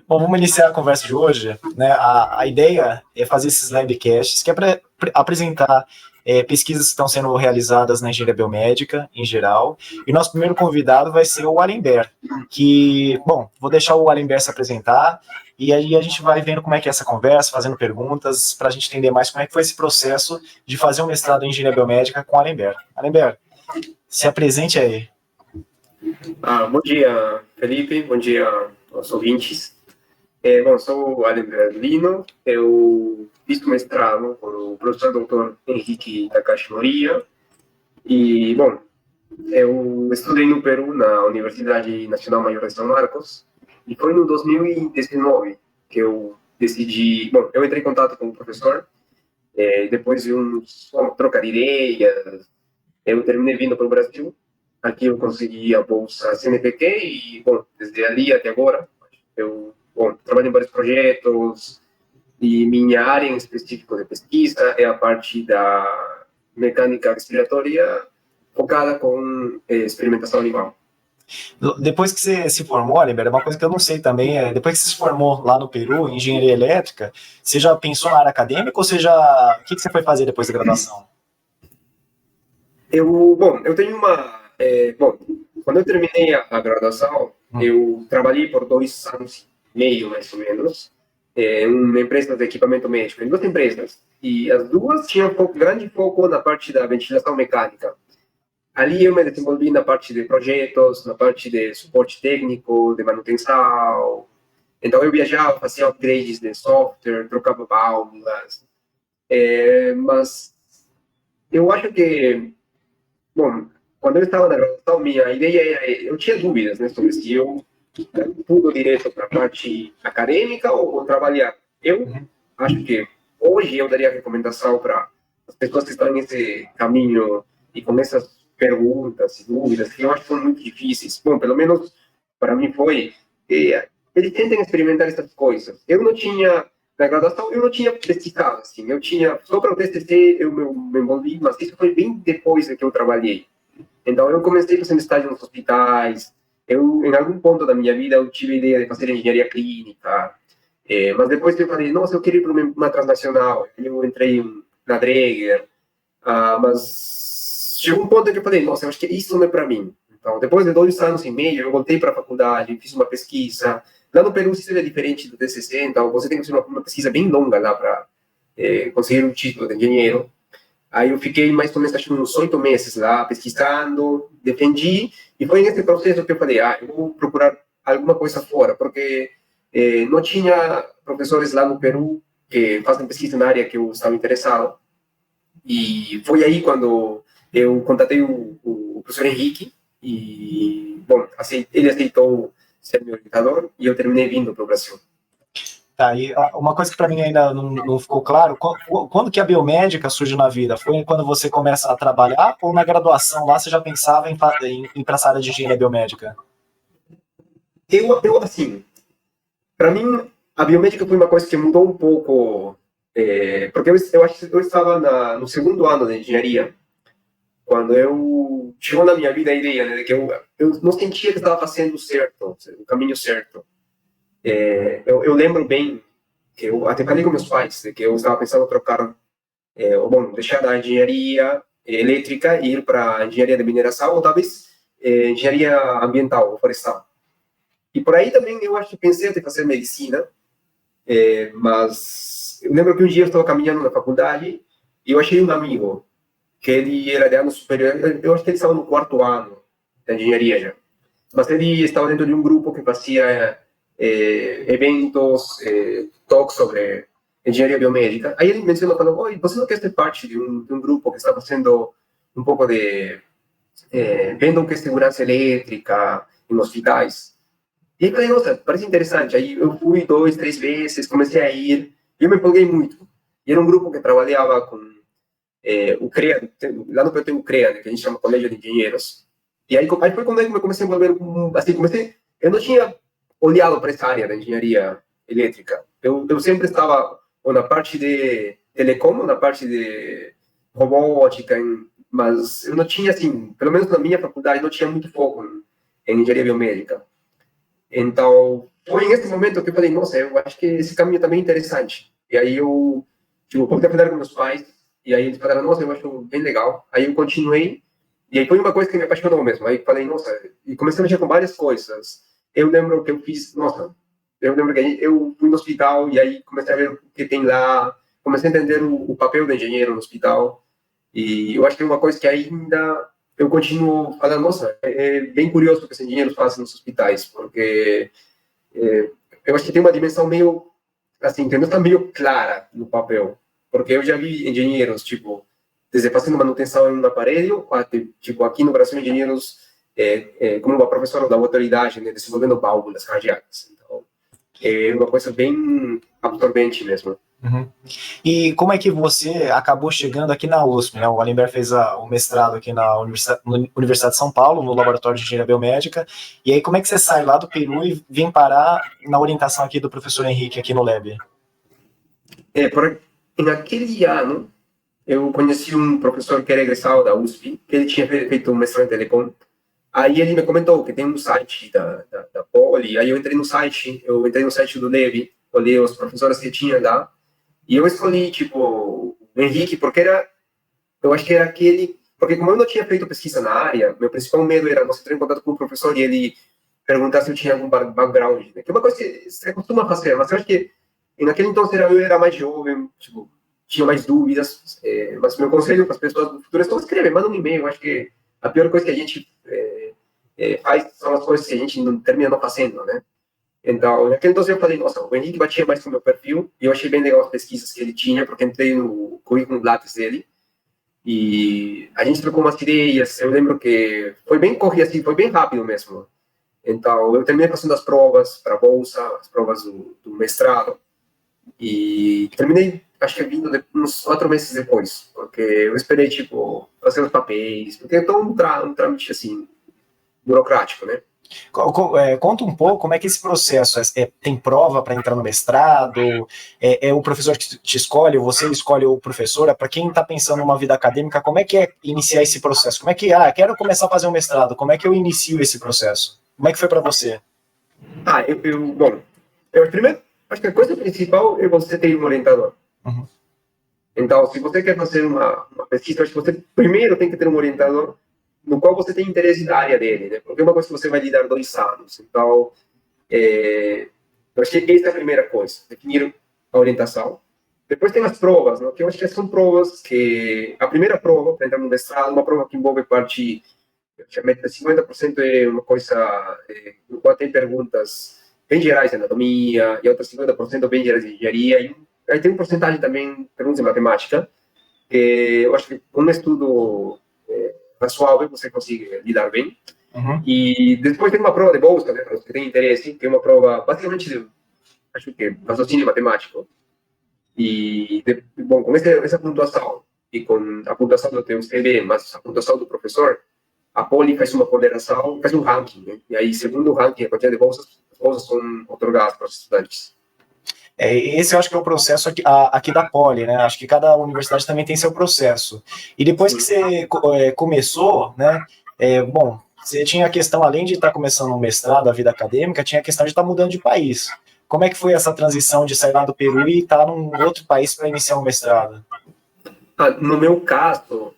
Bom, vamos iniciar a conversa de hoje, né? A ideia é fazer esses livecasts, que é para apresentar pesquisas que estão sendo realizadas na engenharia biomédica, em geral. E nosso primeiro convidado vai ser o Alember, que, bom, vou deixar o Alember se apresentar, e aí a gente vai vendo como é que é essa conversa, fazendo perguntas, para a gente entender mais como é que foi esse processo de fazer um mestrado em engenharia biomédica com o Alember. Alember, se apresente aí. Bom dia, Felipe. Bom dia aos ouvintes. Bom, sou o Alember Lino. Eu fiz o mestrado com o professor Dr. Henrique Takashi Moriya. E, bom, eu estudei no Peru, na Universidade Nacional Maior de São Marcos. E foi no 2019 que eu decidi... Bom, eu entrei em contato com o professor. Depois de uma troca de ideias, eu terminei vindo para o Brasil. Aqui eu consegui a bolsa CNPq e, bom, desde ali até agora, eu trabalho em vários projetos e minha área em específico de pesquisa é a parte da mecânica respiratória focada com experimentação animal. Depois que você se formou, Oliver, é uma coisa que eu não sei também, depois que você se formou lá no Peru, em engenharia elétrica, você já pensou na área acadêmica ou o que você foi fazer depois da graduação? Eu tenho quando eu terminei a graduação, eu trabalhei por 2 anos e meio, mais ou menos, em uma empresa de equipamento médico, em duas empresas, e as duas tinham grande foco na parte da ventilação mecânica. Ali eu me desenvolvi na parte de projetos, na parte de suporte técnico, de manutenção. Então eu viajava, fazia upgrades de software, trocava válvulas. Mas eu acho que, bom, quando eu estava na graduação, minha ideia era, eu tinha dúvidas, né, sobre se eu pulo direto para a parte acadêmica ou trabalhar. Eu acho que hoje eu daria recomendação para as pessoas que estão nesse caminho e com essas perguntas e dúvidas que eu acho que são muito difíceis. Bom, pelo menos para mim foi. Eles tentem experimentar essas coisas. Eu não tinha, na graduação, eu não tinha pesquisado, assim. Eu tinha, só para o TCC eu me envolvi, mas isso foi bem depois que eu trabalhei. Então, eu comecei fazendo estágio nos hospitais. Em algum ponto da minha vida, eu tive a ideia de fazer engenharia clínica. Mas depois eu falei, nossa, eu queria ir para uma transnacional. Eu entrei na Dräger. Mas chegou um ponto em que eu falei, nossa, eu acho que isso não é para mim. Então, depois de 2 anos e meio, eu voltei para a faculdade, fiz uma pesquisa. Lá no Peru, isso é diferente do TCC, então você tem que fazer uma pesquisa bem longa lá para conseguir um título de engenheiro. Aí eu fiquei mais ou menos, acho, uns 8 meses lá, pesquisando, defendi, e foi nesse processo que eu falei, eu vou procurar alguma coisa fora, porque não tinha professores lá no Peru que fazem pesquisa na área que eu estava interessado. E foi aí quando eu contatei o professor Henrique, e, bom, ele aceitou ser meu orientador, e eu terminei vindo para o Brasil. Tá, e uma coisa que para mim ainda não ficou claro, quando que a biomédica surge na vida? Foi quando você começa a trabalhar ou na graduação lá você já pensava em ir para essa área de engenharia biomédica? Assim, para mim, a biomédica foi uma coisa que mudou um pouco, porque eu acho que eu estava no segundo ano de engenharia, quando chegou na minha vida a ideia, né, de que eu não sentia que estava fazendo certo, o caminho certo. Eu lembro bem que eu até falei com meus pais, de que eu estava pensando em trocar, deixar a engenharia elétrica e ir para a engenharia de mineração, ou talvez engenharia ambiental ou florestal. E por aí também eu acho que pensei em fazer medicina, mas eu lembro que um dia eu estava caminhando na faculdade e eu achei um amigo que ele era de ano superior, eu acho que ele estava no 4º ano da engenharia já, mas ele estava dentro de um grupo que fazia eventos, talks sobre engenharia biomédica. Aí ele mencionou, falou, oi, você não quer ser parte de um grupo que está fazendo um pouco de, vendo o que é segurança elétrica em hospitais? E aí eu falei, nossa, parece interessante. Aí eu fui 2, 3 vezes, comecei a ir, e eu me empolguei muito. E era um grupo que trabalhava com o CREA, lá no Peru tem o CREA, né, que a gente chama Colégio de Engenheiros. E aí foi quando eu comecei a envolver, assim, eu não tinha olhado para essa área da engenharia elétrica. Eu sempre estava ou na parte de telecom, ou na parte de robótica, mas eu não tinha, assim, pelo menos na minha faculdade, não tinha muito foco em engenharia biomédica. Então, foi nesse momento que eu falei, nossa, eu acho que esse caminho também é interessante. E aí eu, tipo, comecei a falar com meus pais, e aí eles falaram, nossa, eu acho bem legal. Aí eu continuei, e aí foi uma coisa que me apaixonou mesmo. Aí falei, nossa, e comecei a mexer com várias coisas. Eu lembro que eu fiz, nossa, eu lembro que eu fui no hospital, e aí comecei a ver o que tem lá, comecei a entender o papel do engenheiro no hospital, e eu acho que é uma coisa que ainda eu continuo falando, nossa, é bem curioso o que os engenheiros fazem nos hospitais, porque eu acho que tem uma dimensão meio, assim, que não está meio clara no papel. Porque eu já vi engenheiros, tipo, desde fazendo manutenção em um aparelho, até, tipo, aqui no Brasil, engenheiros, como uma professora da autoridade, né, desenvolvendo válvulas cardíacas. Então, é uma coisa bem absorvente mesmo. Uhum. E como é que você acabou chegando aqui na USP, né? O Alimber fez o mestrado aqui na Universidade de São Paulo, no Laboratório de Engenharia Biomédica, e aí como é que você sai lá do Peru e vem parar na orientação aqui do professor Henrique, aqui no Lab? Naquele ano, eu conheci um professor que era egressado da USP, que ele tinha feito um mestrado em telecom. Aí ele me comentou que tem um site da Poli, aí eu entrei no site do Levi, olhei os professores que tinha lá, e eu escolhi, tipo, o Henrique, porque eu acho que era aquele, porque como eu não tinha feito pesquisa na área, meu principal medo era você entrar em contato com o professor e ele perguntar se eu tinha algum background, né? Que é uma coisa que você costuma fazer, mas eu acho que naquele então eu era mais jovem, tipo, tinha mais dúvidas, mas meu conselho para as pessoas do futuro é só escrever, manda um e-mail, eu acho que a pior coisa que a gente faz são as coisas que a gente não termina não fazendo, né? Então, naquele então eu falei, nossa, o Henrique batia mais com o meu perfil, e eu achei bem legal as pesquisas que ele tinha, porque entrei no currículo Lattes dele, e a gente trocou umas ideias, eu lembro que foi bem corrido, assim, foi bem rápido mesmo. Então, eu terminei fazendo as provas para a bolsa, as provas do mestrado, e terminei, acho que vindo uns 4 meses depois, porque eu esperei, tipo, fazer os papéis, porque é todo um trâmite, assim, burocrático, né? Conta um pouco como é que esse processo tem prova para entrar no mestrado, o professor que te escolhe, ou você escolhe o professor, para quem está pensando numa vida acadêmica, como é que é iniciar esse processo? Como é que, quero começar a fazer um mestrado, como é que eu inicio esse processo? Como é que foi para você? Bom, eu primeiro, acho que a coisa principal é você ter um orientador. Uhum. Então, se você quer fazer uma pesquisa, acho que você primeiro tem que ter um orientador no qual você tem interesse da área dele, né? Porque é uma coisa que você vai lidar 2 anos. Então, eu acho que essa é a primeira coisa, definir a orientação. Depois tem as provas, né? Que eu acho que são provas que... A primeira prova, para entrar no mestrado, uma prova que envolve parte... 50% é uma coisa no qual tem perguntas bem gerais de anatomia, e outras 50% bem gerais de engenharia, e aí tem um porcentagem também perguntas de matemática, que eu acho que com um estudo razoável você consegue lidar bem. Uhum. E depois tem uma prova de bolsa, né, para os que têm interesse, que é uma prova basicamente de, acho que, raciocínio matemático. Bom, com essa pontuação e com a pontuação do teu CV, mas a pontuação do professor, a Poli faz uma ponderação, faz um ranking, né? E aí, segundo o ranking, a quantidade de bolsas, as bolsas são otorgadas para os estudantes. Esse eu acho que é o processo aqui da Poli, né? Acho que cada universidade também tem seu processo. E depois que você começou, né? Bom, você tinha a questão, além de estar começando um mestrado, a vida acadêmica, tinha a questão de estar mudando de país. Como é que foi essa transição de sair lá do Peru e estar num outro país para iniciar um mestrado? No meu caso,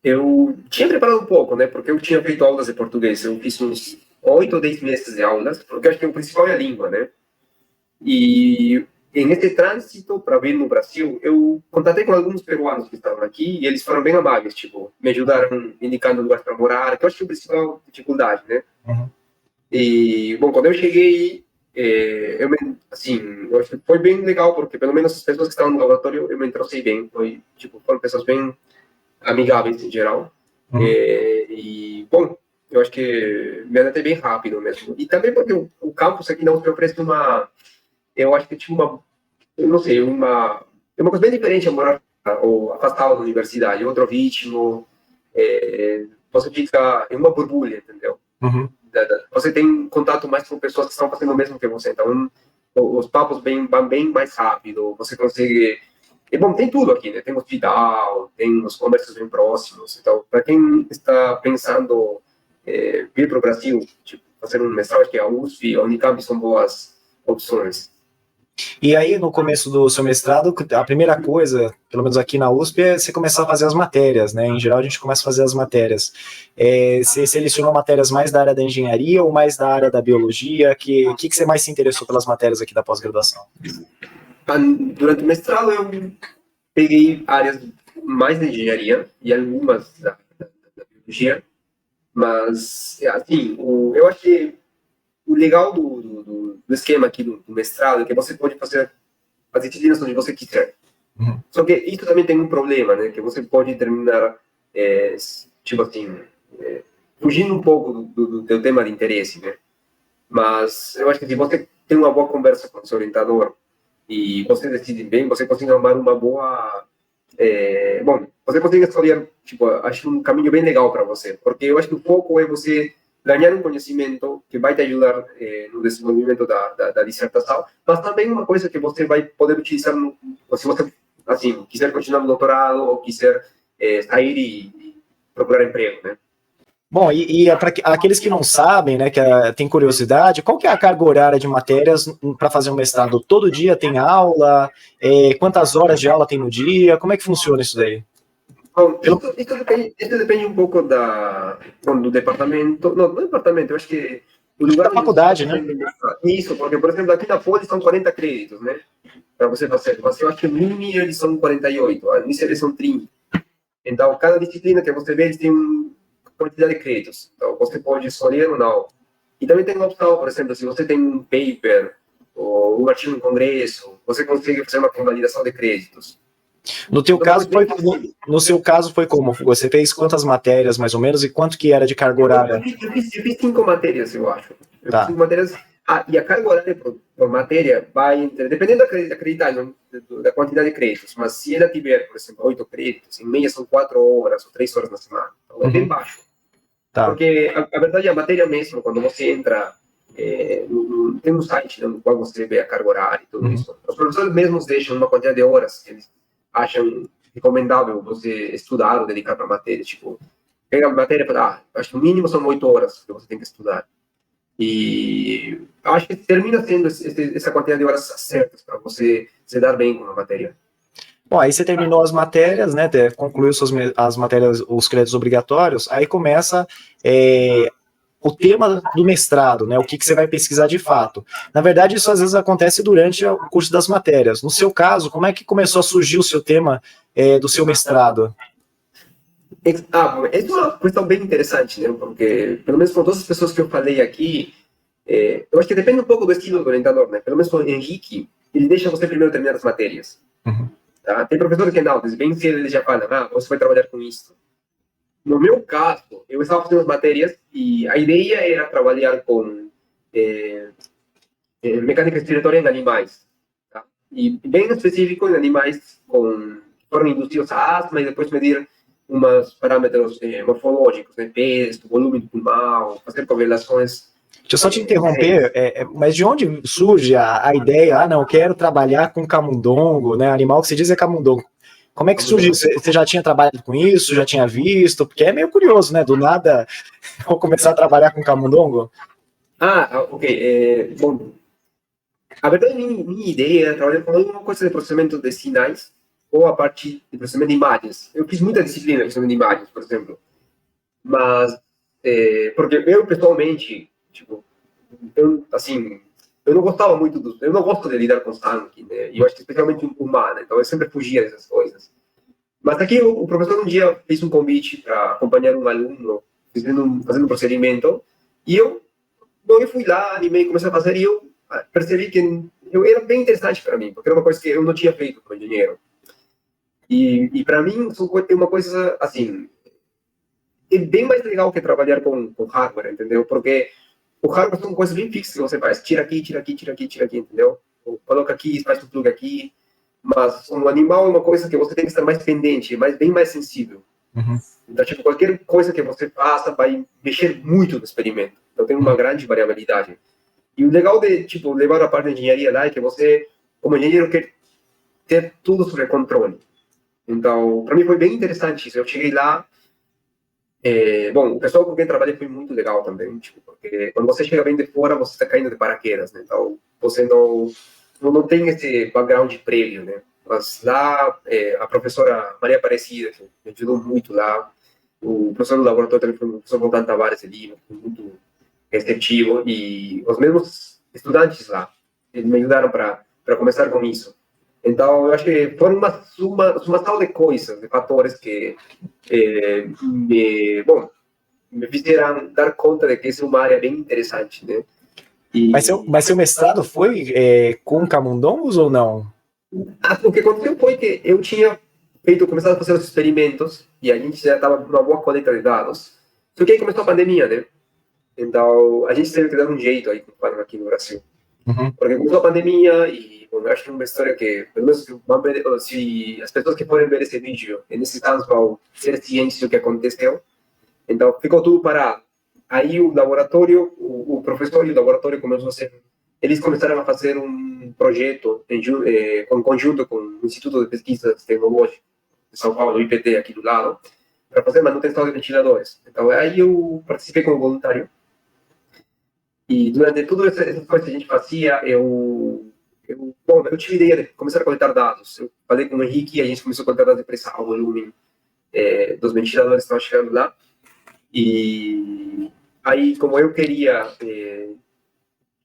eu tinha preparado um pouco, né? Porque eu tinha feito aulas de português. Eu fiz uns 8 ou 10 meses de aulas, porque eu acho que o principal é a língua, né? E nesse trânsito para vir no Brasil, eu contatei com alguns peruanos que estavam aqui e eles foram bem amáveis, tipo, me ajudaram indicando lugares para morar, que eu acho que é a principal dificuldade, né? Uhum. E, bom, quando eu cheguei, assim, eu acho que foi bem legal, porque pelo menos as pessoas que estavam no laboratório, eu me entrosei bem, foram pessoas bem amigáveis em geral. Uhum. Bom, eu acho que me adaptei bem rápido mesmo. E também porque o campus aqui não me oferece eu acho que tinha eu não sei, é uma coisa bem diferente a morar ou afastado da universidade, é outro ritmo, você fica em uma borbulha, entendeu? Uhum. Você tem contato mais com pessoas que estão fazendo o mesmo que você, então os papos vão bem mais rápido, você consegue... E, bom, tem tudo aqui, né? Tem hospital, tem os comércios bem próximos, então, para quem está pensando vir para o Brasil, tipo, fazer um mestrado, acho que a USP, a Unicamp são boas opções. E aí, no começo do seu mestrado, a primeira coisa, pelo menos aqui na USP, é você começar a fazer as matérias, né? Em geral, a gente começa a fazer as matérias. Você selecionou matérias mais da área da engenharia ou mais da área da biologia? Que você mais se interessou pelas matérias aqui da pós-graduação? Durante o mestrado, eu peguei áreas mais da engenharia e algumas da biologia, mas, assim, eu acho que o legal do esquema aqui do mestrado é que você pode fazer as disciplinas onde você quiser. Uhum. Só que isso também tem um problema, né? Que você pode terminar, tipo assim, fugindo um pouco do teu tema de interesse, né? Mas eu acho que se você tem uma boa conversa com o seu orientador e você decide bem, você consegue arrumar uma boa... bom, você consegue escolher, tipo, acho um caminho bem legal para você, porque eu acho que o foco é você ganhar um conhecimento que vai te ajudar no desenvolvimento da dissertação, mas também uma coisa que você vai poder utilizar se você, assim, quiser continuar no doutorado ou quiser sair e procurar emprego, né? Bom, e para aqueles que não sabem, né, que tem curiosidade, qual que é a carga horária de matérias para fazer um mestrado? Todo dia tem aula? Quantas horas de aula tem no dia? Como é que funciona isso daí? Bom, isso depende um pouco do departamento. Não, do departamento, eu acho que o lugar Da onde você está faculdade, né? fazendo isso, porque, por exemplo, aqui na Poli são 40 créditos, né? Para você fazer. Mas eu acho que no Uni eles são 48, a Unicef eles são 30. Então, cada disciplina que você vê, eles têm uma quantidade de créditos. Então, você pode escolher ou não. E também tem uma opção, por exemplo, se você tem um paper ou um artigo em congresso, você consegue fazer uma convalidação de créditos. No teu caso foi, no seu caso foi como? Você fez quantas matérias mais ou menos e quanto que era de carga horária? Eu fiz 5 matérias, eu acho. Eu Tá. fiz 5 matérias. E a carga horária por matéria vai entre, dependendo da acreditação, da quantidade de créditos, mas se ela tiver, por exemplo, 8 créditos, em média são 4 horas ou 3 horas na semana. Então é bem baixo. Tá. Porque a verdade é a matéria mesmo, quando você entra, tem um site, né, no qual você vê a carga horária e tudo isso. Os professores mesmos deixam uma quantidade de horas que eles acham recomendável você estudar ou dedicar para a matéria. Tipo, pega a matéria e fala, acho que o mínimo são 8 horas que você tem que estudar. E acho que termina sendo essa quantidade de horas certas para você se dar bem com a matéria. Bom, aí você terminou as matérias, né? Concluiu as matérias, os créditos obrigatórios, aí começa o tema do mestrado, né? O que você vai pesquisar de fato. Na verdade, isso às vezes acontece durante o curso das matérias. No seu caso, como é que começou a surgir o seu tema do seu mestrado? Essa é uma questão bem interessante, né? Porque, pelo menos com todas as pessoas que eu falei aqui, eu acho que depende um pouco do estilo do orientador, né? Pelo menos com o Henrique, ele deixa você primeiro terminar as matérias. Uhum. Tá? Tem professores que não, bem cedo ele já fala, você vai trabalhar com isso. No meu caso, eu estava fazendo as matérias e a ideia era trabalhar com mecânica respiratória em animais. Tá? E bem específico em animais que foram induzidos a asma e depois medir uns parâmetros morfológicos, né? Peso, volume do pulmão, fazer correlações. Deixa eu só te interromper, mas de onde surge a ideia, não, eu quero trabalhar com camundongo, né, animal que se diz é camundongo. Como é que surgiu? Você já tinha trabalhado com isso, já tinha visto? Porque é meio curioso, né, do nada vou começar a trabalhar com camundongo. Ok. Bom, a verdade, minha ideia era trabalhar com alguma coisa de processamento de sinais ou a parte de processamento de imagens. Eu fiz muita disciplina de processamento de imagens, por exemplo. Mas, porque eu, pessoalmente, tipo, eu não gostava muito eu não gosto de lidar com sangue, né? E eu acho que especialmente humano, então eu sempre fugia dessas coisas. Mas aqui o professor um dia fez um convite para acompanhar um aluno fazendo um procedimento e eu fui lá, animei, comecei a fazer e eu percebi que era bem interessante para mim, porque era uma coisa que eu não tinha feito como engenheiro. E para mim é uma coisa assim, é bem mais legal que trabalhar com hardware, entendeu? Porque o hardware são coisas bem fixas que você faz. Tira aqui, tira aqui, tira aqui, tira aqui, entendeu? Ou coloca aqui, faz o plug aqui. Mas um animal é uma coisa que você tem que estar mais pendente, bem mais sensível. Uhum. Então, tipo, qualquer coisa que você faça vai mexer muito no experimento. Então, tem uma grande variabilidade. E o legal de, tipo, levar a parte de engenharia lá é que você, como engenheiro, quer ter tudo sob controle. Então, para mim foi bem interessante isso. Eu cheguei lá, Bom, o pessoal com quem trabalhei foi muito legal também, tipo, porque quando você chega bem de fora, você está caindo de paraquedas, né? Então, você não tem esse background prévio, né? Mas lá, a professora Maria Aparecida, que me ajudou muito lá, o professor do laboratório também foi o professor Voltante Tavares ali, foi muito receptivo, e os mesmos estudantes lá, eles me ajudaram para começar com isso. Então, eu acho que foram uma salva de coisas, de fatores que, bom, me fizeram dar conta de que essa é uma área bem interessante, né? Mas seu mestrado foi com camundongos ou não? O que aconteceu foi que eu tinha começado a fazer os experimentos e a gente já estava numa boa coleta de dados. Só que aí começou a pandemia, né? Então, a gente teve que dar um jeito aí, como falam aqui no Brasil. Uhum. Porque começou a pandemia e, bom, eu acho que é uma história que, pelo menos, se as pessoas que forem ver esse vídeo, nesses anos vão ser cientes do que aconteceu. Então, ficou tudo parado. Aí o laboratório, o professor e o laboratório eles começaram a fazer um projeto em conjunto com o Instituto de Pesquisas Tecnológicas de São Paulo, o IPT, aqui do lado, para fazer manutenção de ventiladores. Então, aí eu participei como voluntário. E durante tudo essas coisas que a gente fazia, eu tive a ideia de começar a coletar dados. Eu falei com o Henrique e a gente começou a coletar dados de pressão, volume dos ventiladores que estavam chegando lá. E aí, como eu queria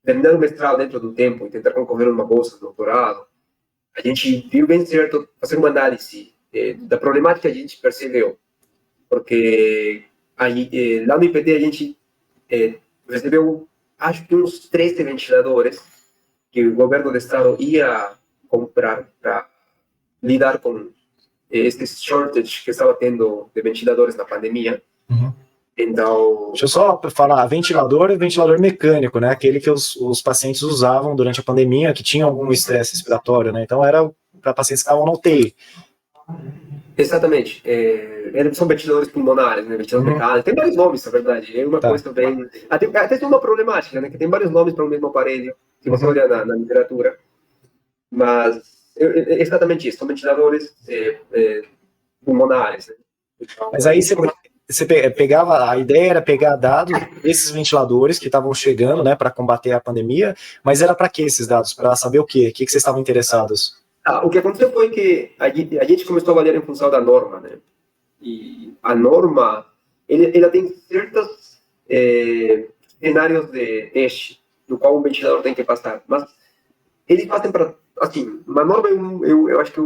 terminar o mestrado dentro do tempo e tentar concorrer a uma bolsa de doutorado, a gente viu bem certo fazer uma análise da problemática que a gente percebeu. Porque aí, lá no IPT a gente recebeu, acho que uns 13 ventiladores que o governo do estado ia comprar para lidar com esse shortage que estava tendo de ventiladores na pandemia. Uhum. Então... Deixa eu só falar, ventilador é ventilador mecânico, né? Aquele que os pacientes usavam durante a pandemia, que tinha algum estresse respiratório, né? Então era para pacientes que estavam na UTI. Exatamente. São ventiladores pulmonares, né? Ventilador mecânico. Tem vários nomes, na verdade. É uma coisa bem... Até tem uma problemática, né? Que tem vários nomes para o mesmo aparelho, se você olhar na literatura. Mas é exatamente isso. São ventiladores pulmonares. Né? Então, mas aí você pegava, a ideia era pegar dados desses ventiladores que estavam chegando, né, para combater a pandemia, mas era para que esses dados? Para saber o quê? O que vocês estavam interessados? O que aconteceu foi que a gente começou a avaliar em função da norma, né? E a norma, ela tem certos cenários de teste no qual o ventilador tem que passar, mas eles fazem para, assim, uma norma eu acho que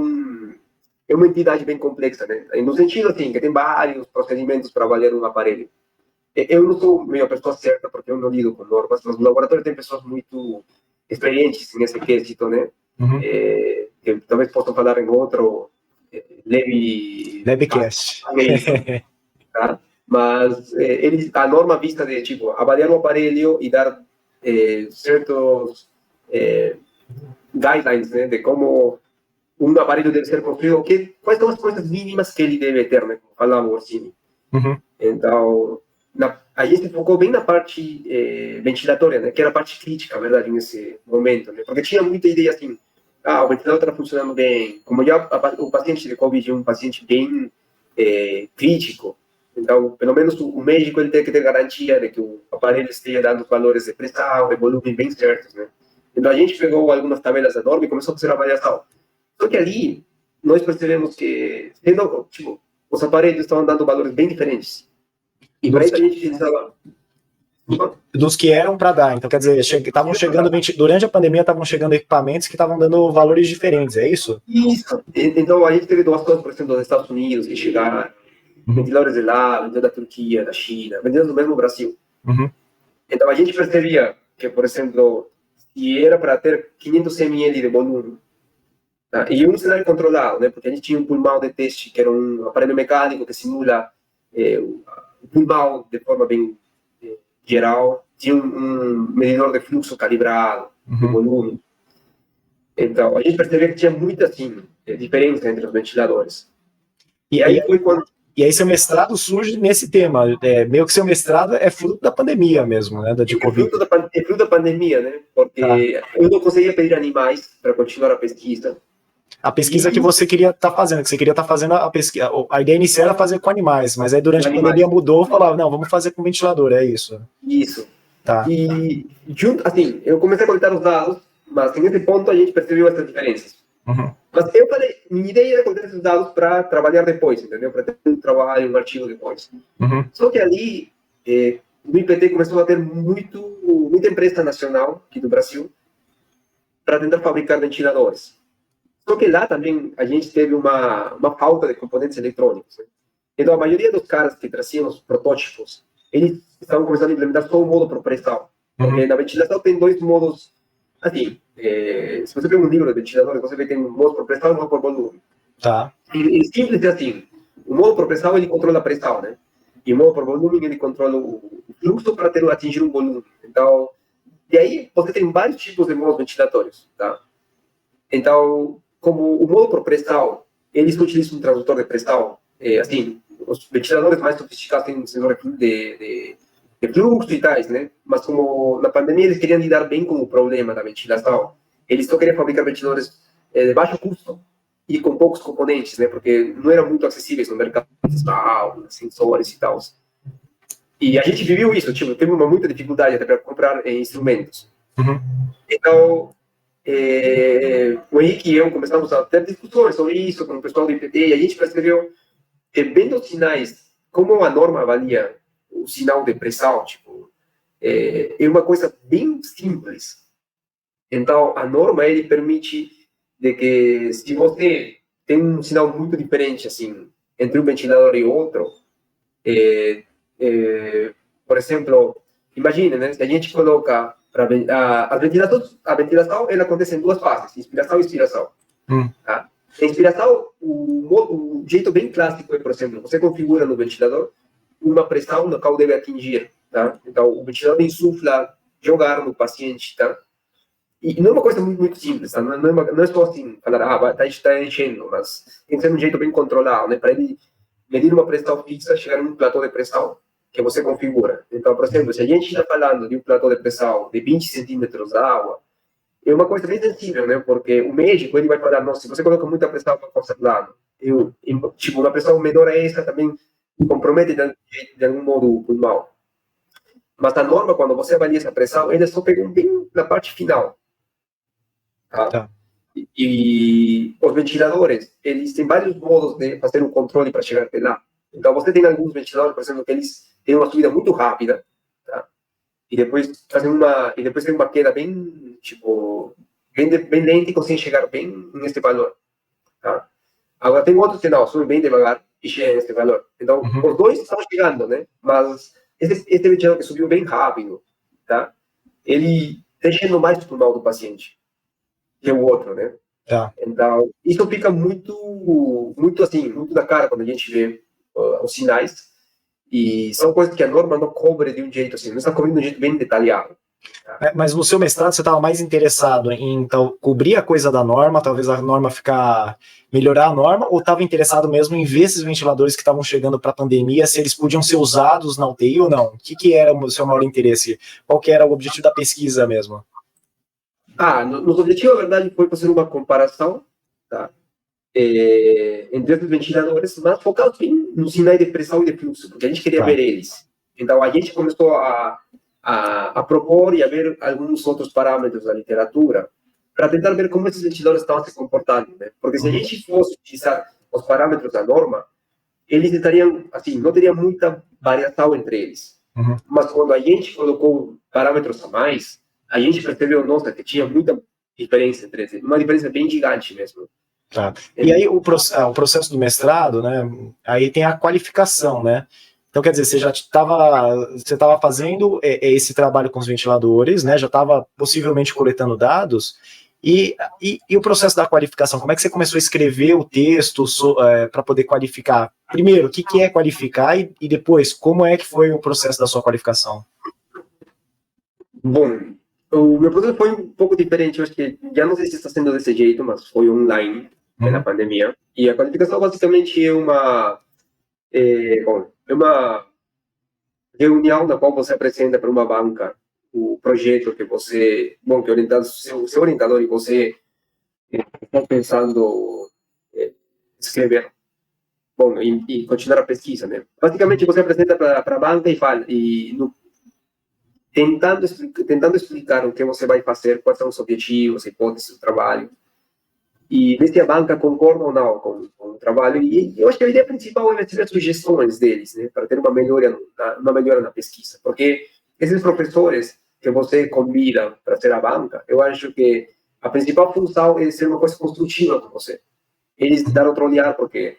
é uma entidade bem complexa, né? No sentido, assim, que tem vários procedimentos para avaliar um aparelho. Eu não sou meio a pessoa certa, porque eu não lido com normas, mas no laboratório tem pessoas muito experientes nesse quesito, né? Uhum. Que talvez possam falar em outro Lebcast. Tá? Mas a norma vista de, tipo, avaliar o aparelho e dar certos guidelines, né? De como um aparelho deve ser construído, quais são as coisas mínimas que ele deve ter, né? Como falava o Orsini. Uhum. Então, a gente focou bem na parte ventilatória, né? Que era a parte crítica, na verdade, nesse momento, né? Porque tinha muita ideia assim, o ventilador está funcionando bem, como já o paciente de Covid é um paciente bem crítico, então, pelo menos o médico ele tem que ter garantia de que o aparelho esteja dando valores de pressão, de volume bem certos, né? Então, a gente pegou algumas tabelas da norma e começou a fazer a avaliação. Só que ali, nós percebemos que, tipo, os aparelhos estavam dando valores bem diferentes. E para isso a gente utilizava... Dos que eram para dar. Então, quer dizer, estavam chegando, durante a pandemia, estavam chegando equipamentos que estavam dando valores diferentes, é isso? Isso. Então, a gente teve duas coisas, por exemplo, dos Estados Unidos, que chegaram, ventiladores de lá, ventiladores da Turquia, da China, ventiladores do mesmo Brasil. Uhum. Então, a gente percebia que, por exemplo, se era para ter 500 ml de volume, tá? E um cenário controlado, né? Porque a gente tinha um pulmão de teste, que era um aparelho mecânico que simula o pulmão de forma bem geral, tinha um medidor de fluxo calibrado, de volume. Então, a gente percebeu que tinha muita, assim, diferença entre os ventiladores. E aí foi quando... E aí seu mestrado surge nesse tema, meio que seu mestrado é fruto da pandemia mesmo, né, de Covid. É fruto da pandemia, né, porque eu não conseguia pedir animais para continuar a pesquisa, A pesquisa que você queria estar fazendo, que você queria estar fazendo a pesquisa. A ideia inicial era fazer com animais, mas aí durante a pandemia mudou, falava, não, vamos fazer com ventilador, é isso. Isso. Tá. E, junto, assim, eu comecei a coletar os dados, mas nesse ponto a gente percebeu essas diferenças. Mas eu falei, minha ideia era coletar esses dados para trabalhar depois, entendeu? Para ter um trabalho, um artigo depois. Só que ali, no IPT começou a ter muita empresa nacional aqui do Brasil para tentar fabricar ventiladores. Só que lá também a gente teve uma falta de componentes eletrônicos. Né? Então, a maioria dos caras que traziam os protótipos, eles estavam começando a implementar só o modo por pressão. Porque na ventilação tem dois modos, assim, se você pega um livro de ventiladores, você vê que tem um modo por pressão e um modo por volume. Tá. E simples é assim, o modo por pressão, ele controla a pressão, né? E o modo por volume, ele controla o fluxo para atingir um volume. Então, e aí você tem vários tipos de modos ventilatórios, tá? Então, como o modo por pressão, eles utilizam um transdutor de pressão, assim, os ventiladores mais sofisticados têm um sensor de fluxo e tais, né? Mas como na pandemia eles queriam lidar bem com o problema da ventilação, eles só queriam fabricar ventiladores de baixo custo e com poucos componentes, né? Porque não eram muito acessíveis no mercado, sensores e tal. E a gente viveu isso, tipo, teve muita dificuldade até para comprar instrumentos. Então, o Henrique e eu começamos a ter discussões sobre isso com o pessoal do IPT e a gente percebeu que, vendo os sinais, como a norma avalia o sinal de pressão, tipo, é uma coisa bem simples. Então, a norma, ele permite de que, se você tem um sinal muito diferente, assim, entre um ventilador e outro, por exemplo, imagine, né, se a gente coloca a ventilação, ela acontece em duas fases, inspiração e expiração. Tá? A inspiração, o jeito bem clássico é, por exemplo, você configura no ventilador uma pressão no qual deve atingir, tá? Então, o ventilador insufla, jogar no paciente, tá? E não é uma coisa muito simples, tá? Não é só assim, falar, está enchendo, mas tem que ser um jeito bem controlado, né? Para ele medir uma pressão fixa, chegar num platô de pressão que você configura. Então, por exemplo, se a gente está falando de um platô de pressão de 20 centímetros de água, é uma coisa bem sensível, né? Porque o médico, ele vai falar, nossa, se você coloca muita pressão para força plano, tipo, uma pressão menor a essa também compromete de algum modo o pulmão. Mas a norma, quando você avalia essa pressão, eles só pegam bem na parte final. Tá? E os ventiladores, eles têm vários modos de fazer um controle para chegar até lá. Então, você tem alguns ventiladores, por exemplo, que eles têm uma subida muito rápida, tá? E depois tem uma queda bem, tipo, bem lenta e conseguem chegar bem nesse valor, tá? Agora, tem outros que não, sobem bem devagar e chegam nesse valor. Então, os dois estão chegando, né? Mas esse ventilador que subiu bem rápido, tá? Ele está enchendo mais o pulmão do paciente que o outro, né? Tá. Então, isso fica muito assim, muito na cara quando a gente vê os sinais. E são coisas que a norma não cobre de um jeito assim, não está cobrindo de um jeito bem detalhado. Mas no seu mestrado você estava mais interessado em então, cobrir a coisa da norma, talvez a norma melhorar a norma, ou estava interessado mesmo em ver esses ventiladores que estavam chegando para a pandemia, se eles podiam ser usados na UTI ou não? O que era o seu maior interesse? Qual que era o objetivo da pesquisa mesmo? Nos objetivos, a verdade, foi fazer uma comparação, tá? Entre esses ventiladores, mas focado nos sinais de pressão e de fluxo, porque a gente queria ver eles. Então, a gente começou a propor e a ver alguns outros parâmetros da literatura para tentar ver como esses ventiladores estavam se comportando, né? Porque se a gente fosse utilizar os parâmetros da norma, eles estariam, assim, não teria muita variação entre eles. Mas quando a gente colocou parâmetros a mais, a gente percebeu, nossa, que tinha muita diferença entre eles, uma diferença bem gigante mesmo. Tá. E aí o processo do mestrado, né? Aí tem a qualificação, né? Então, quer dizer, você já estava fazendo esse trabalho com os ventiladores, né? Já estava possivelmente coletando dados. E o processo da qualificação? Como é que você começou a escrever o texto para poder qualificar? Primeiro, o que é qualificar e depois, como é que foi o processo da sua qualificação? Bom, o meu processo foi um pouco diferente. Eu acho que já não sei se está sendo desse jeito, mas foi online na pandemia. E a qualificação basicamente é uma reunião na qual você apresenta para uma banca o projeto que você, que o seu orientador e você Estou pensando escrever, bom, e continuar a pesquisa, né? Basicamente, você apresenta para a banca e fala, tentando explicar o que você vai fazer, quais são os objetivos, hipóteses do trabalho, e ver se a banca concorda ou não com o trabalho. E eu acho que a ideia principal é receber sugestões deles, né, para ter uma melhora na pesquisa. Porque esses professores que você convida para ser a banca, eu acho que a principal função é ser uma coisa construtiva com você. Eles dar outro olhar, porque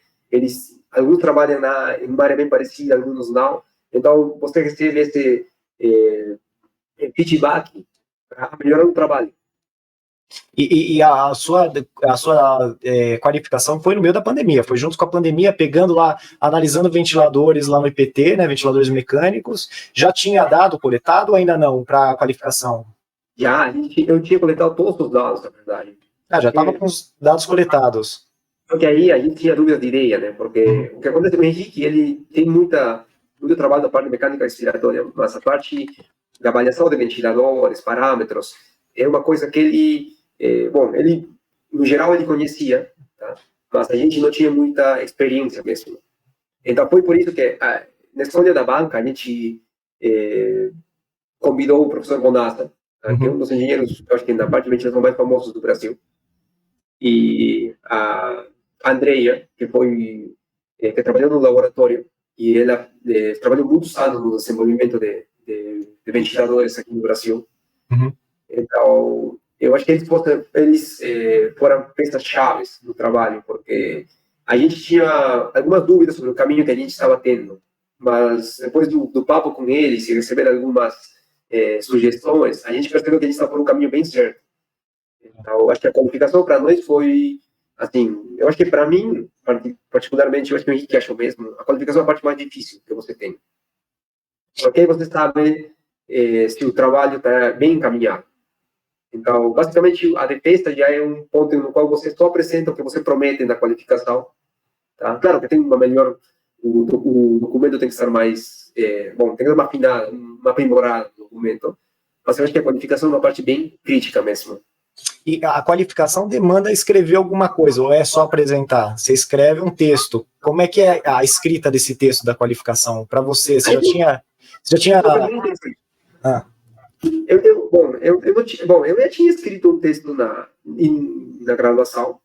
alguns trabalham em uma área bem parecida, alguns não. Então, você recebe esse feedback para melhorar o trabalho. E a sua qualificação foi no meio da pandemia, foi junto com a pandemia, pegando lá, analisando ventiladores lá no IPT, né, ventiladores mecânicos. Já tinha dado coletado ou ainda não para a qualificação? Eu tinha coletado todos os dados, na verdade. Ah, já estava com os dados coletados. Porque aí a gente tinha dúvidas de ideia, né? Porque o que acontece com o Henrique, ele tem muito trabalho da parte mecânica respiratória, mas a parte da avaliação de ventiladores, parâmetros, é uma coisa que ele, no geral, ele conhecia, tá? Mas a gente não tinha muita experiência mesmo. Então, foi por isso que, na escolha da banca, a gente convidou o professor Bonassa, tá? Que é um dos engenheiros, eu acho que na parte de ventilação mais famosos do Brasil, e a Andrea, que trabalhou no laboratório, e ela trabalhou muitos anos no desenvolvimento de ventiladores aqui no Brasil. Uhum. Então, eu acho que eles foram peças-chave no trabalho, porque a gente tinha algumas dúvidas sobre o caminho que a gente estava tendo, mas depois do papo com eles e receber algumas sugestões, a gente percebeu que a gente estava por um caminho bem certo. Então, eu acho que a qualificação para nós foi, assim, eu acho que para mim, particularmente, eu acho que o Henrique achou mesmo, a qualificação é a parte mais difícil que você tem. Porque aí você sabe se o trabalho está bem encaminhado. Então, basicamente, a defesa já é um ponto no qual você só apresenta o que você promete na qualificação. Tá? Claro que tem uma melhor, o documento tem que estar mais, tem que dar uma aprimorada no documento, mas eu acho que a qualificação é uma parte bem crítica mesmo. E a qualificação demanda escrever alguma coisa, ou é só apresentar? Você escreve um texto. Como é que é a escrita desse texto da qualificação para você? Você já tinha... Ah. Eu já tinha escrito um texto na graduação,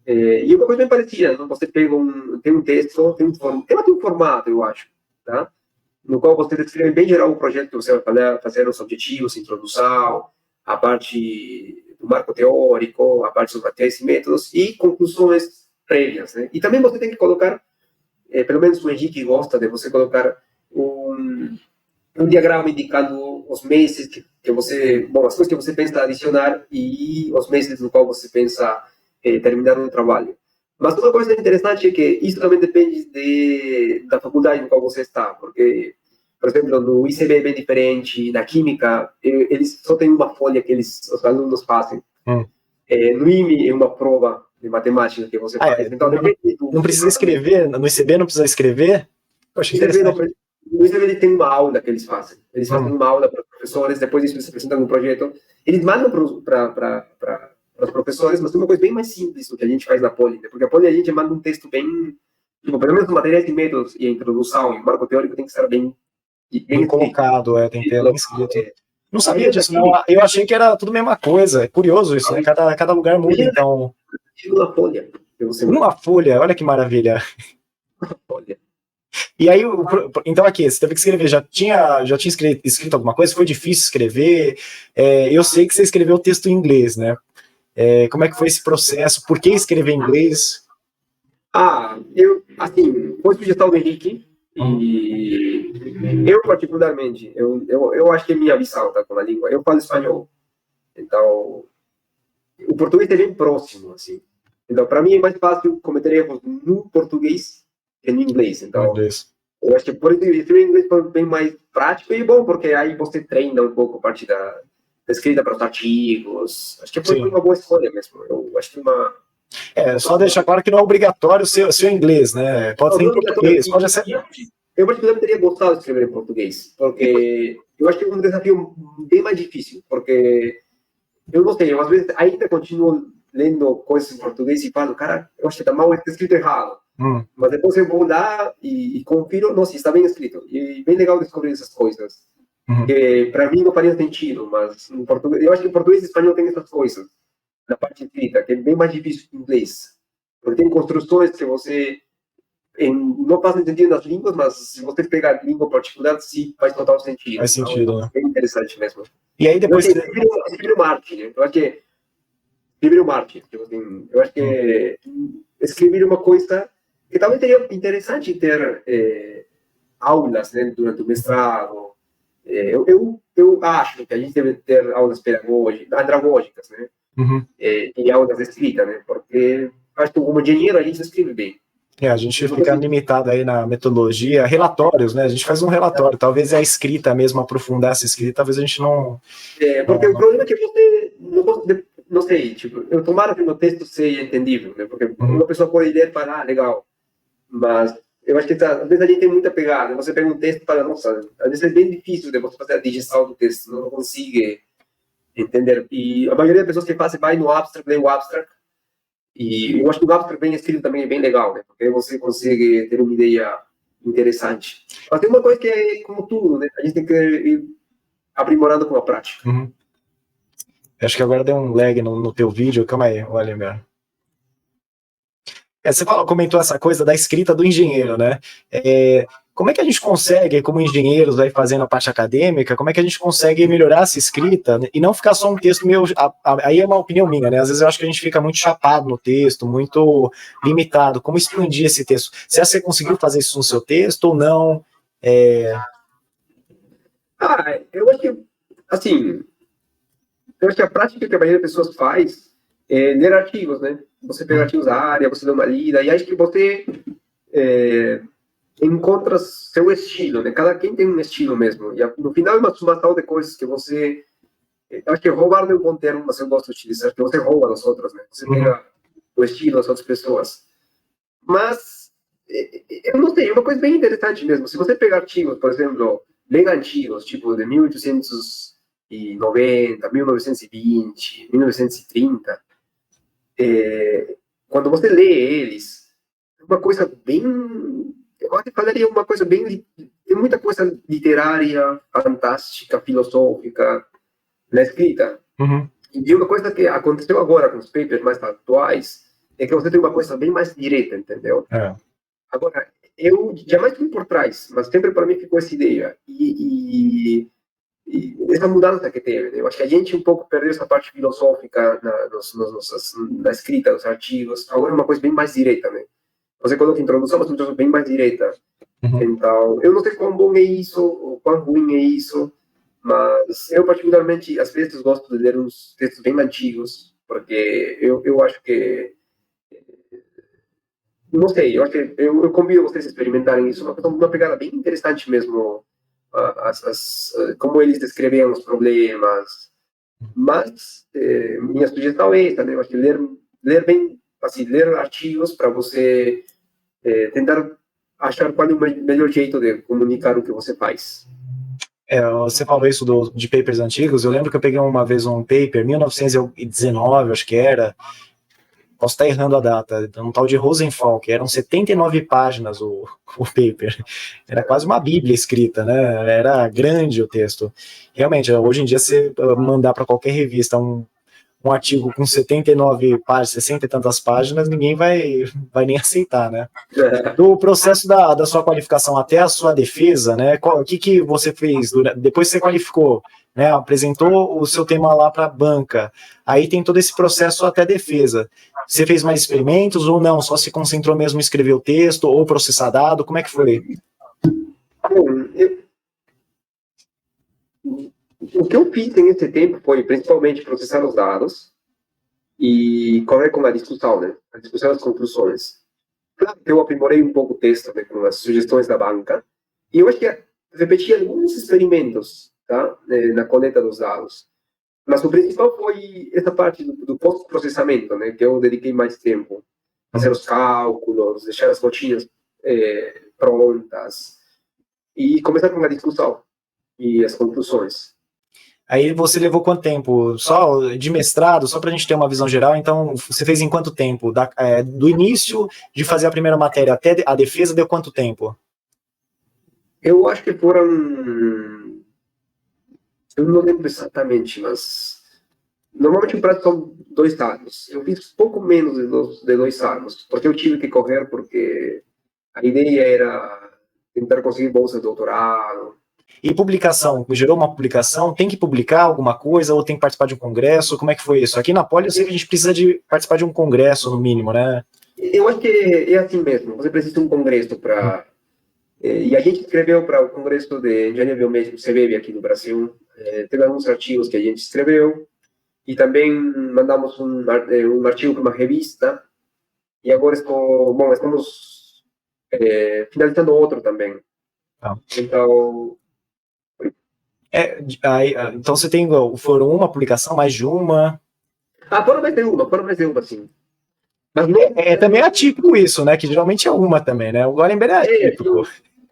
e uma coisa bem parecida, não? Você tem um texto, tem um formato, eu acho, tá? No qual você descreve bem geral o projeto que você vai fazer, os objetivos, introdução, a parte do marco teórico, a parte dos materiais e métodos e conclusões prévias, né? E também você tem que colocar, pelo menos o Henrique gosta de você colocar um diagrama indicando os meses que você, as coisas que você pensa adicionar e os meses no qual você pensa terminar um trabalho. Mas uma coisa interessante é que isso também depende da faculdade no qual você está, porque, por exemplo, no ICB é bem diferente, na Química, eles só têm uma folha que os alunos fazem. No IME é uma prova de matemática que você faz. Então, não precisa escrever? No ICB não precisa escrever? Poxa, interessante. No ICB ele tem uma aula que eles fazem. Eles fazem uma aula para os professores, depois disso eles apresentam um projeto. Eles mandam para os professores, mas tem uma coisa bem mais simples do que a gente faz na Poli, né? Porque a Poli a gente manda um texto bem, pelo menos os materiais e métodos e a introdução e o marco teórico tem que estar bem colocado, tem que ter bem escrito. Não sabia disso, não. Eu achei que era tudo a mesma coisa. É curioso isso, né? Cada lugar muda, então. Uma folha. Uma folha, olha que maravilha. Uma folha. E aí, então aqui, você teve que escrever, já tinha escrito alguma coisa? Foi difícil escrever? Eu sei que você escreveu o texto em inglês, né? Como é que foi esse processo? Por que escrever em inglês? Foi sugestão do Henrique, e eu particularmente, eu acho que é minha visão, tá, com a língua. Eu falo espanhol, então o português é bem próximo, assim. Então, para mim é mais fácil cometer erros no português que no inglês. Então, eu acho que por isso o inglês foi bem mais prático e bom, porque aí você treina um pouco a parte da escrita para os artigos. Acho que foi uma boa escolha mesmo. Eu acho que só deixar claro que não é obrigatório o seu inglês, né? Pode ser em português, pode ser. Eu particularmente teria gostado de escrever em português, porque eu acho que é um desafio bem mais difícil, porque eu não sei, eu às vezes ainda continuo lendo coisas em português e falo, cara, eu acho que está mal escrito errado. Mas depois eu vou lá e confiro, nossa, está bem escrito. E bem legal descobrir essas coisas. Que para mim não faria sentido, mas em português, eu acho que em português e espanhol tem essas coisas, na parte escrita, que é bem mais difícil que em inglês. Porque tem construções que você não fazem sentido nas línguas, mas se você pegar língua particular, sim, faz total sentido. Faz sentido, então, né? É interessante mesmo. E aí depois... Escrever o marketing, né? Eu acho que escrever o marketing, tipo assim, eu acho que escrever uma coisa que talvez seria interessante ter aulas, né, durante o mestrado. Eu acho que a gente deve ter aulas pedagógicas, andragógicas, né? E aulas de escrita, né? Porque acho que como engenheiro a gente escreve bem. A gente fica limitado aí na metodologia, relatórios, né? A gente faz um relatório, talvez a escrita mesmo, aprofundar essa escrita, talvez a gente não... Porque o problema é que você não sei, tipo, eu tomara que o meu texto seja entendível, né? Porque uma pessoa pode ler e falar, legal, mas eu acho que às vezes a gente tem muita pegada, você pega um texto e fala, nossa, às vezes é bem difícil de você fazer a digestão do texto, não consigo entender. E a maioria das pessoas que fazem vai no abstract, lê o abstract, e eu acho que o abstract bem escrito também é bem legal, né? Porque você consegue ter uma ideia interessante. Mas tem uma coisa que é como tudo, né? A gente tem que ir aprimorando com a prática. Acho que agora deu um lag no teu vídeo. Calma aí, olha, meu. Você comentou essa coisa da escrita do engenheiro, né? Como é que a gente consegue, como engenheiros, aí fazendo a parte acadêmica, como é que a gente consegue melhorar essa escrita, né? E não ficar só um texto meio... Aí é uma opinião minha, né? Às vezes eu acho que a gente fica muito chapado no texto, muito limitado. Como expandir esse texto? Você conseguiu fazer isso no seu texto ou não? Eu acho que, assim, a prática que a maioria das pessoas faz é ler artigos, né? Você pega artigos da área, você dá uma lida, e acho que você encontra seu estilo, né? Cada quem tem um estilo mesmo. E no final é uma somação de coisas que você... Acho que roubar não é um bom termo, mas eu gosto de utilizar, que você rouba das outras, né? Você pega o estilo das outras pessoas. Mas, eu não sei, é uma coisa bem interessante mesmo. Se você pegar artigos, por exemplo, bem antigos, tipo de 1890, 1920, 1930, quando você lê eles, é uma coisa bem... Eu acho que falaria uma coisa bem... Tem muita coisa literária, fantástica, filosófica na escrita. E uma coisa que aconteceu agora com os papers mais atuais é que você tem uma coisa bem mais direta, entendeu? Agora, eu jamais fui por trás, mas sempre para mim ficou essa ideia. E essa mudança que teve, né? Eu acho que a gente um pouco perdeu essa parte filosófica na escrita dos artigos. Agora é uma coisa bem mais direta, né? Você coloca introdução, mas uma introdução bem mais direta. Então, eu não sei quão bom é isso, ou quão ruim é isso, mas eu particularmente, às vezes, gosto de ler uns textos bem antigos, porque eu acho que... Não sei, eu acho que eu convido vocês a experimentarem isso, uma pegada bem interessante mesmo, como eles descreviam os problemas. Mas minha sugestão é essa, né? Eu acho que ler bem, assim, ler artigos para você tentar achar qual é o melhor jeito de comunicar o que você faz. Você falou isso de papers antigos. Eu lembro que eu peguei uma vez um paper, 1919, acho que era. Posso estar errando a data, um tal de Rosenthal, que eram 79 páginas o paper. Era quase uma bíblia escrita, né? Era grande o texto. Realmente, hoje em dia, você mandar para qualquer revista um artigo com 79 páginas, 60 e tantas páginas, ninguém vai nem aceitar, né? Do processo da sua qualificação até a sua defesa, né? O que você fez depois que você qualificou, né? Apresentou o seu tema lá para a banca, aí tem todo esse processo até defesa. Você fez mais experimentos ou não? Só se concentrou mesmo em escrever o texto ou processar dado? Como é que foi? Bom, o que eu fiz nesse tempo foi principalmente processar os dados e correr com a discussão, né? A discussão das conclusões. Claro que eu aprimorei um pouco o texto, né, com as sugestões da banca, e eu acho que repeti alguns experimentos, tá, na coleta dos dados. Mas o principal foi essa parte do pós-processamento, né, que eu dediquei mais tempo. Fazer os cálculos, deixar as rotinas prontas e começar com a discussão e as conclusões. Aí você levou quanto tempo? Só de mestrado, só para a gente ter uma visão geral. Então, você fez em quanto tempo? Do início de fazer a primeira matéria até a defesa, deu quanto tempo? Eu acho que foram. Eu não lembro exatamente, mas. Normalmente o prazo são 2 anos. Eu fiz pouco menos de 2 anos, porque eu tive que correr, porque a ideia era tentar conseguir bolsa de doutorado. E publicação, gerou uma publicação, tem que publicar alguma coisa ou tem que participar de um congresso? Como é que foi isso? Aqui na Poli eu sei que a gente precisa de participar de um congresso, no mínimo, né? Eu acho que é assim mesmo. Você precisa de um congresso para. E a gente escreveu para o Congresso de Engenharia Biomédica, CBB, aqui no Brasil. Teve alguns artigos que a gente escreveu e também mandamos um artigo para uma revista. E agora estamos finalizando outro também. Tá. Então, Então você tem, foram uma publicação, mais de uma. foram mais de uma, sim. Mas não, Também atípico isso, né? Que geralmente é uma também, né? O Guarember é atípico.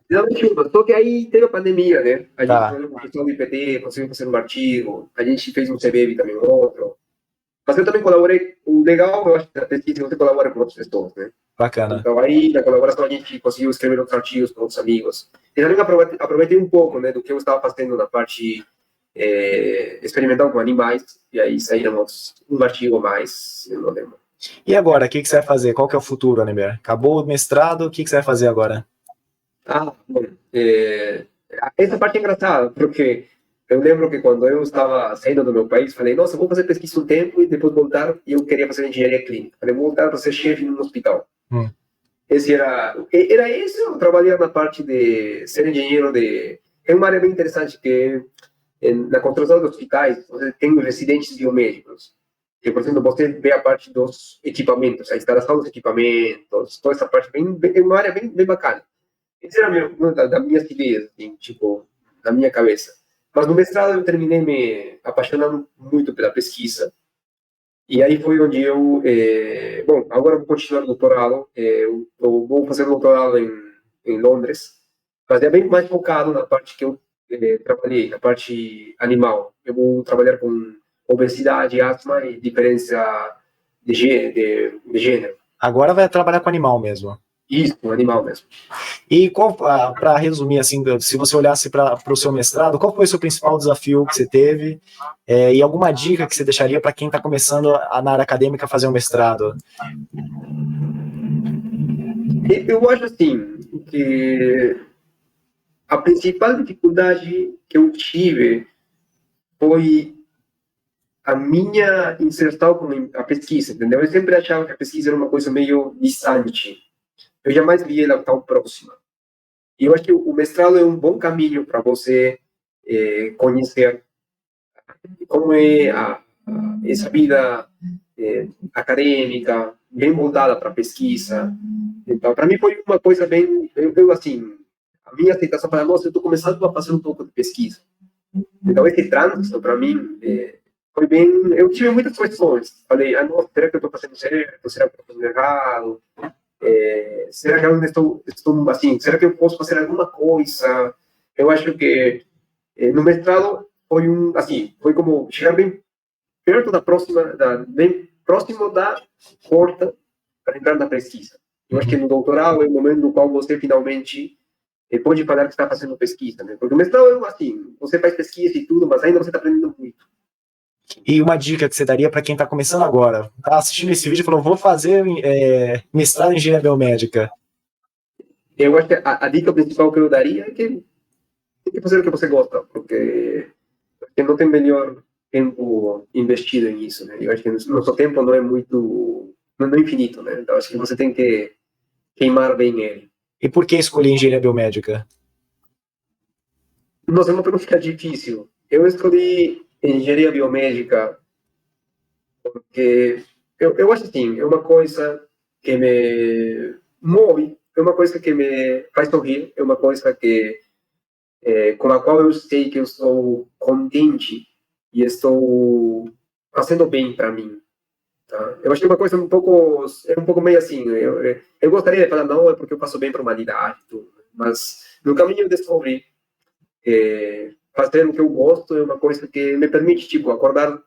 geralmente uma. Só que aí teve a pandemia, né? A gente Tá. falou com o pessoal do IPT, conseguiu fazer um artigo, a gente fez um CBB também, outro. Mas eu também colaborei. O legal, eu acho, da pesquisa, você colabora com outras pessoas, né? Bacana. Então, aí, na colaboração, a gente conseguiu escrever outros artigos com outros amigos. E também aproveitei um pouco, né, do que eu estava fazendo na parte experimental com animais, e aí saíram um artigo a mais, eu não lembro. E agora, o que você vai fazer? Qual que é o futuro, Anemir? Acabou o mestrado, o que você vai fazer agora? Bom, essa parte é engraçada, porque eu lembro que quando eu estava saindo do meu país, falei, nossa, vou fazer pesquisa um tempo e depois voltar, e eu queria fazer engenharia clínica. Falei, vou voltar para ser chefe num hospital. Esse era esse, eu trabalhar na parte de ser engenheiro de... É uma área bem interessante, que na construção dos hospitais, você tem os residentes biomédicos. Que, por exemplo, você vê a parte dos equipamentos, a instalação dos equipamentos, toda essa parte, é uma área bem bacana. Essa era uma das minhas ideias, assim, tipo, na minha cabeça. Mas no mestrado eu terminei me apaixonando muito pela pesquisa. E aí foi onde eu, bom, agora eu vou continuar o doutorado, eu vou fazer o doutorado em Londres, mas é bem mais focado na parte que eu trabalhei, na parte animal. Eu vou trabalhar com obesidade, asma e diferença de gênero. Agora vai trabalhar com animal mesmo. Isso, um animal mesmo. E para resumir, assim, se você olhasse para o seu mestrado, qual foi o seu principal desafio que você teve? E alguma dica que você deixaria para quem está começando na área acadêmica a fazer um mestrado? Eu acho assim que a principal dificuldade que eu tive foi a minha inserção com a pesquisa, entendeu? Eu sempre achava que a pesquisa era uma coisa meio distante. Eu jamais vi ela tão próxima. E eu acho que o mestrado é um bom caminho para você conhecer como é essa vida acadêmica, bem voltada para a pesquisa. Então, para mim foi uma coisa bem... assim, a minha aceitação para nossa, eu estou começando a fazer um pouco de pesquisa. Então, esse trânsito, para mim, foi bem... Eu tive muitas questões. Falei, nossa, será que eu estou fazendo certo? Será que eu estou fazendo errado? Será que eu estou assim? Será que eu posso fazer alguma coisa? Eu acho que no mestrado foi como chegar bem perto bem próximo da porta para entrar na pesquisa. Eu acho que no doutorado é o momento no qual você finalmente pode falar que está fazendo pesquisa, né? Porque o mestrado é assim, você faz pesquisa e tudo, mas ainda você está aprendendo muito. E uma dica que você daria para quem está começando agora? Está assistindo esse vídeo e falou, vou fazer mestrado em engenharia biomédica. Eu acho que a dica principal que eu daria é que tem que fazer o que você gosta, porque não tem melhor tempo investido nisso, né? Eu acho que nosso tempo não é não é infinito, né? Então acho que você tem que queimar bem ele. E por que escolher engenharia biomédica? Nossa, é uma pergunta difícil. Eu escolhi engenharia biomédica porque eu acho assim, é uma coisa que me move, é uma coisa que me faz sorrir, é uma coisa que com a qual eu sei que eu estou contente e estou fazendo bem para mim. Tá? Eu acho que é uma coisa é um pouco meio assim. Eu gostaria de falar, não, é porque eu faço bem para a humanidade, tudo, mas no caminho eu descobri fazer o que eu gosto é uma coisa que me permite, tipo, acordar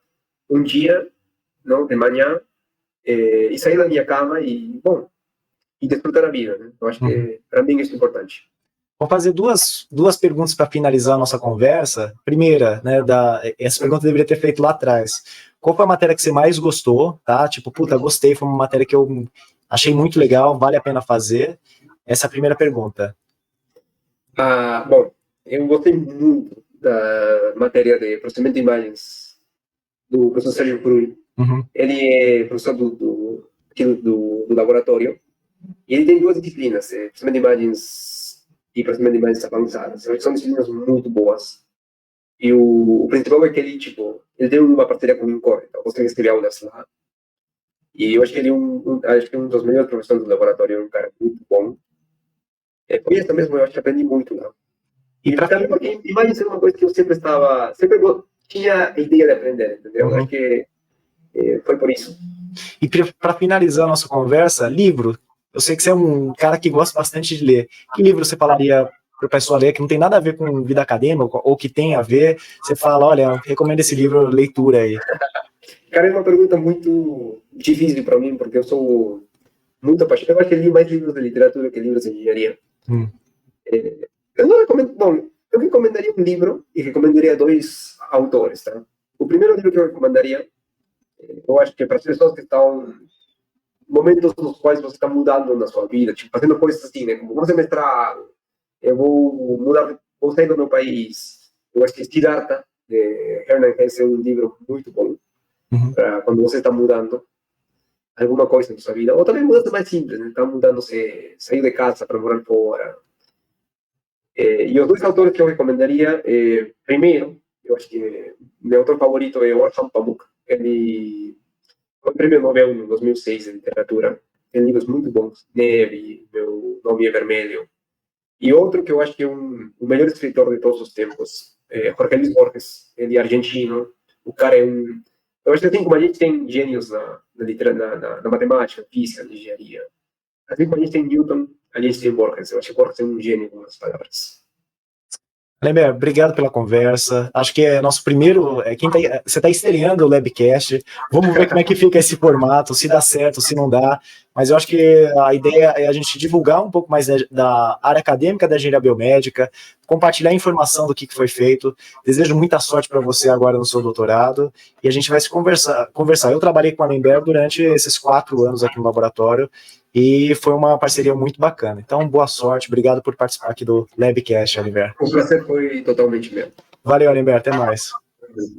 um dia, não, de manhã, e sair da minha cama e, bom, e desfrutar a vida, né? Eu acho que, para mim, isso é importante. Vou fazer duas perguntas para finalizar a nossa conversa. Primeira, né, essa pergunta eu deveria ter feito lá atrás. Qual foi a matéria que você mais gostou, tá? Tipo, puta, gostei, foi uma matéria que eu achei muito legal, vale a pena fazer. Essa é a primeira pergunta. Bom, eu gostei muito da matéria de processamento de imagens do professor Sérgio Cruz. Ele é professor do laboratório e ele tem duas disciplinas, processamento de imagens e processamento de imagens avançadas. São disciplinas muito boas. E o principal é que ele, tipo, ele tem uma parceria com o INCOR, então você escrever aulas lá. E eu acho que ele acho que é um dos melhores professores do laboratório, é um cara muito bom. Por isso mesmo, eu acho que aprendi muito lá. E também porque imagens é uma coisa que eu sempre tinha a ideia de aprender, entendeu? Acho que foi por isso. E para finalizar a nossa conversa, livro. Eu sei que você é um cara que gosta bastante de ler. Que livro você falaria para o pessoal ler que não tem nada a ver com vida acadêmica ou que tem a ver? Você fala, olha, recomendo esse livro, leitura aí. Cara, é uma pergunta muito difícil para mim, porque eu sou muito apaixonado. Eu acho que li mais livros de literatura que livros de engenharia. Eu não recomendo. Bom, eu recomendaria um livro e recomendaria dois autores, tá? O primeiro livro que eu recomendaria, eu acho que para as pessoas que estão momentos nos quais você está mudando na sua vida, tipo, fazendo coisas assim, né? Como vou fazer mestrado, eu vou mudar, vou sair do meu país. Eu acho que Siddhartha, de Hermann Hesse, é um livro muito bom para quando você está mudando alguma coisa na sua vida. Ou também mudança mais simples, né? Está mudando, sair de casa para morar fora. E os dois autores que eu recomendaria, primeiro, eu acho que meu autor favorito é Orhan Pamuk. Ele foi prêmio Nobel em 2006 em literatura. Tem livros muito bons, Neve, Meu Nome é Vermelho. E outro que eu acho que é o melhor escritor de todos os tempos, Jorge Luis Borges. Ele é argentino. O cara é um... Eu acho que assim como a gente tem gênios na matemática, física, engenharia, assim como a gente tem Newton, a gente tem Borges. Eu acho que Borges é um gênio com as palavras. Leber, obrigado pela conversa. Acho que é nosso primeiro. Você está estreando o Labcast. Vamos ver como é que fica esse formato, se dá certo, se não dá. Mas eu acho que a ideia é a gente divulgar um pouco mais da área acadêmica da engenharia biomédica, compartilhar informação do que foi feito. Desejo muita sorte para você agora no seu doutorado e a gente vai se conversar. Eu trabalhei com a Lember durante esses 4 anos aqui no laboratório e foi uma parceria muito bacana. Então, boa sorte, obrigado por participar aqui do Labcast, Oliver. O prazer foi totalmente meu. Valeu, Oliver, até mais.